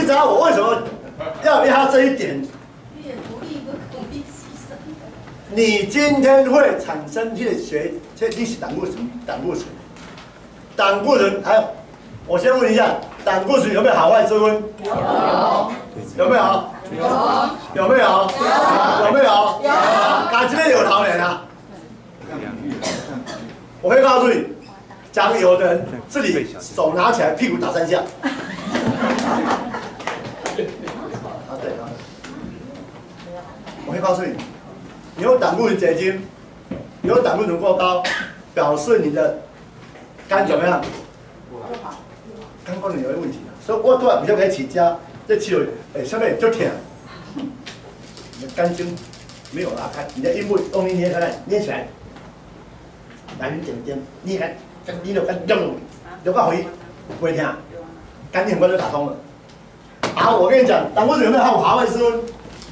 知道我为什么要练他这一点？你今天会产生这个血，这你是胆固醇，胆固醇还有，我先问一下，胆固醇有没有好坏之分？有没有？有没有？有没有？哪今天有桃园啊？我会告诉你，讲有的人这里手拿起来，屁股打3下。对啊，我会告诉你，你有胆固醇结晶，你有胆固醇过高，表示你的肝怎么样？肝功能有问题啊。所以我都比较可以起家，这气流下面就甜。你的肝经没有拉开，你的阴部用力捏开来，捏起来，来你点点捏开，捏到肝流到回，不会疼，肝很快就打通了。好，我跟你讲，胆固醇有没有好坏之分？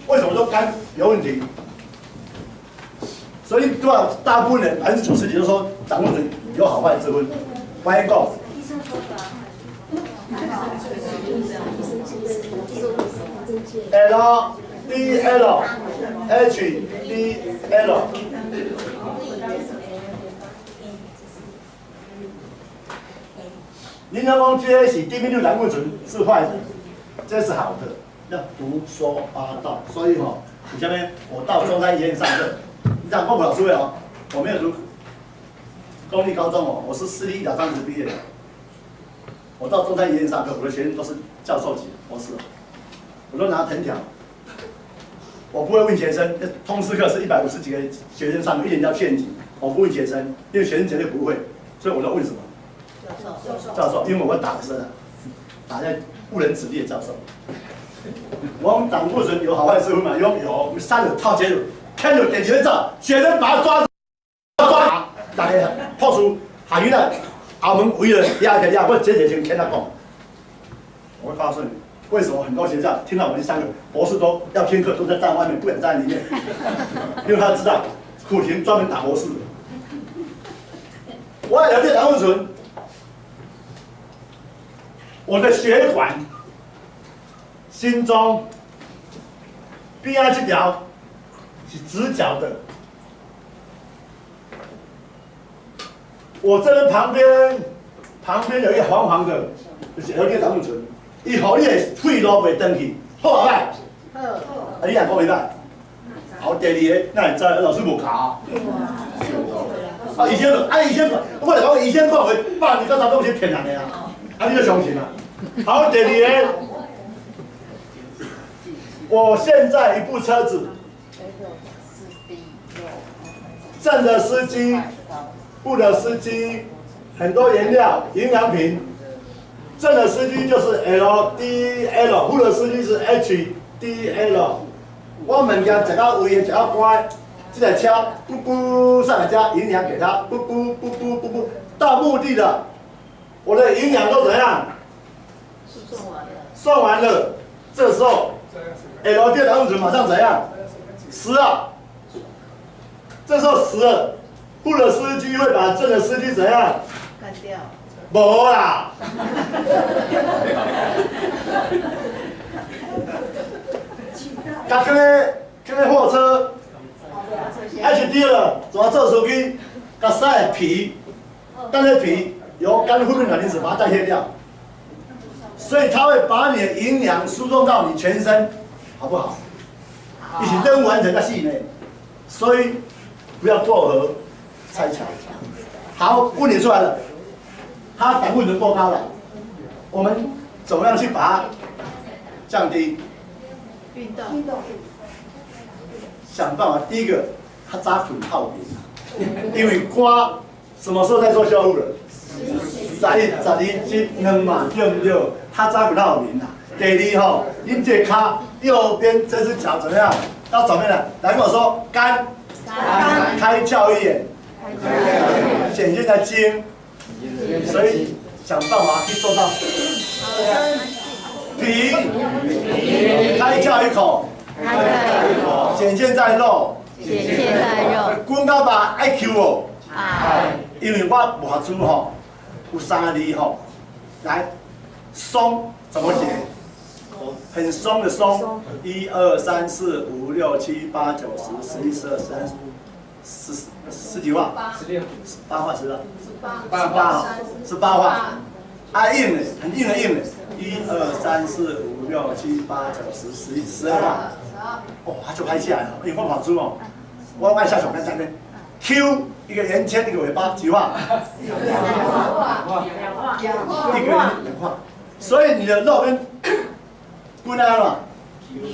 为什么说肝有问题？所以大部分人90%都说胆固醇有好坏之分。欢迎讲。LDL HDL， 您要讲这是低密度胆固醇是坏的，这是好的，要胡说八道。所以你下面我到中山医院上课，你讲郭普老师我没有读公立高中我是私立医疗当时毕业的。我到中山医院上课，我的学生都是教授级的博士，我都拿藤条。我不会问学生，通识课是150几个学生上课，1年要陷阱，我不问学生，因为学生绝对不会，所以我都问什么？教授，因为我会打针啊，打在误人子弟的教授。我们胆固醇有好坏之分嘛？有3个套接看着点几个照，学生把他抓，大家破除下院了。澳门为了压，我这先跟他讲，我会告诉你，为什么很多学校听到我们3个博士都要听课，都在站外面，不敢站在里面，因为他知道苦庭专门打博士的。我要了解胆固醇，我的血管、心中边啊这条是直角的。我这边旁边有一个黄黄的，就是了解胆固醇，伊互你的肺路袂登去，好啊歹？好。啊，你若讲袂歹。好，第2个，那你知老师无考。啊，以前我来讲以前讲的8年到10年是骗人的啊，啊，你就相信啊。好，第2个，我现在一部车子，正的司机。副的司机很多颜料、营养品，正的司机就是 LDL， 副的司机是 HDL。我物件食到胃，食到肝，这台车噗噗上来加营养给他，噗噗噗噗噗噗，到目的的，我的营养都怎样？送完了，这时候 LDL 胆固醇马上怎样？10了，这时候10了。副的司机会把正的司机怎样？干掉。无啦。甲这个货车 ，HD 了，怎么做手机？甲晒皮，但是皮由肝分泌卵磷脂把它代谢掉，所以它会把你的营养输送到你全身，好不好？一起任务完成在细内，所以不要过河。拆墙。好，问题出来了，他胆固醇过高了，我们怎么样去把它降低？运动。想办法，第一个，他扎捆靠边，因为肝什么时候在做修复了？11、12、2嘛，对不对？他扎捆靠边啦。第2恁这脚右边这只脚怎么样？要怎么样？来跟我说，肝开窍一点。显现在筋，所以想办法去做到脾开窍一口，显现在肉，滚到把 IQ 哦，因为我画出有3个字来松怎么写？很松的松。1、2、3、4、5、6、7、8、9、10、11、12、13、十几画，8画10了，18号，18画。啊硬的，很硬的硬的。1、2、3、4、5、6、7、8、9、10、11、12画。哦，他就拍下来了，因为我跑出哦，我按下小片上面 ，Q 一个圆圈，一个尾巴，几画？2画，一个2画。所以你的肉跟骨呢嘛，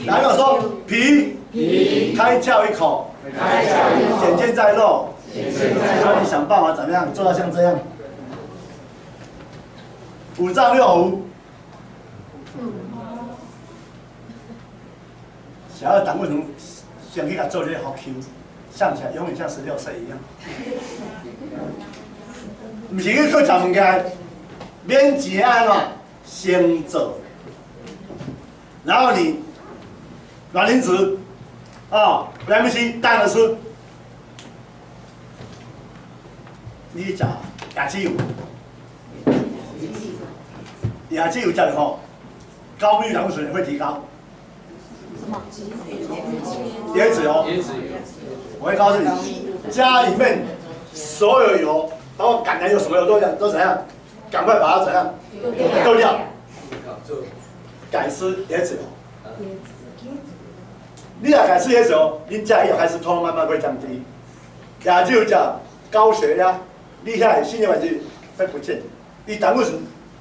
哪有说皮开窍一口，简见在肉，所以你想办法怎么样做到像这样，5脏6腑。想要胆固醇，想去给他做这些好 Q， 想起来永远像16岁一样。不是去做食物件，免钱安怎先做，然后你卵磷脂啊，维他命 C 蛋的吃，你食亚基油，亚基油叫以后，高密胆固醇也会提高。椰子油，我会告诉你，家里面所有油，包括橄榄油、什么油都怎样，赶快把它怎样丢掉，改吃椰子油。你若改吃椰子油，你这以后开始痛慢慢会降低。亚洲叫高血压，你遐心血管疾会不见，你胆固醇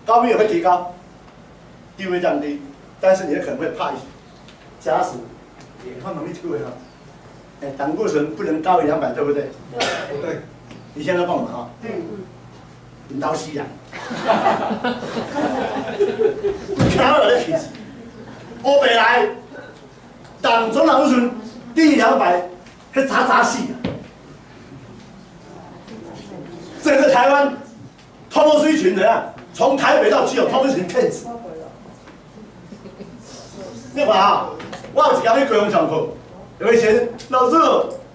高密也会提高，地位降低，但是你可能会怕一些。假使，看农历几位哈，胆固醇不能高于200，对不对？对。你现在帮我们啊。引导西洋。看我的体质，欧北来，总胆固醇低于200，去砸死啊！整个台湾，通通是一群怎样？从台北到基隆，通通是一群骗子。你看啊。我有一天去高雄上课，有以前老师，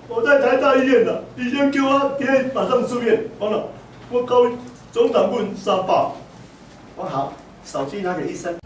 我在台大医院的，医生叫我今天马上出院。完了，我高总胆固醇300。我好，手机拿给医生。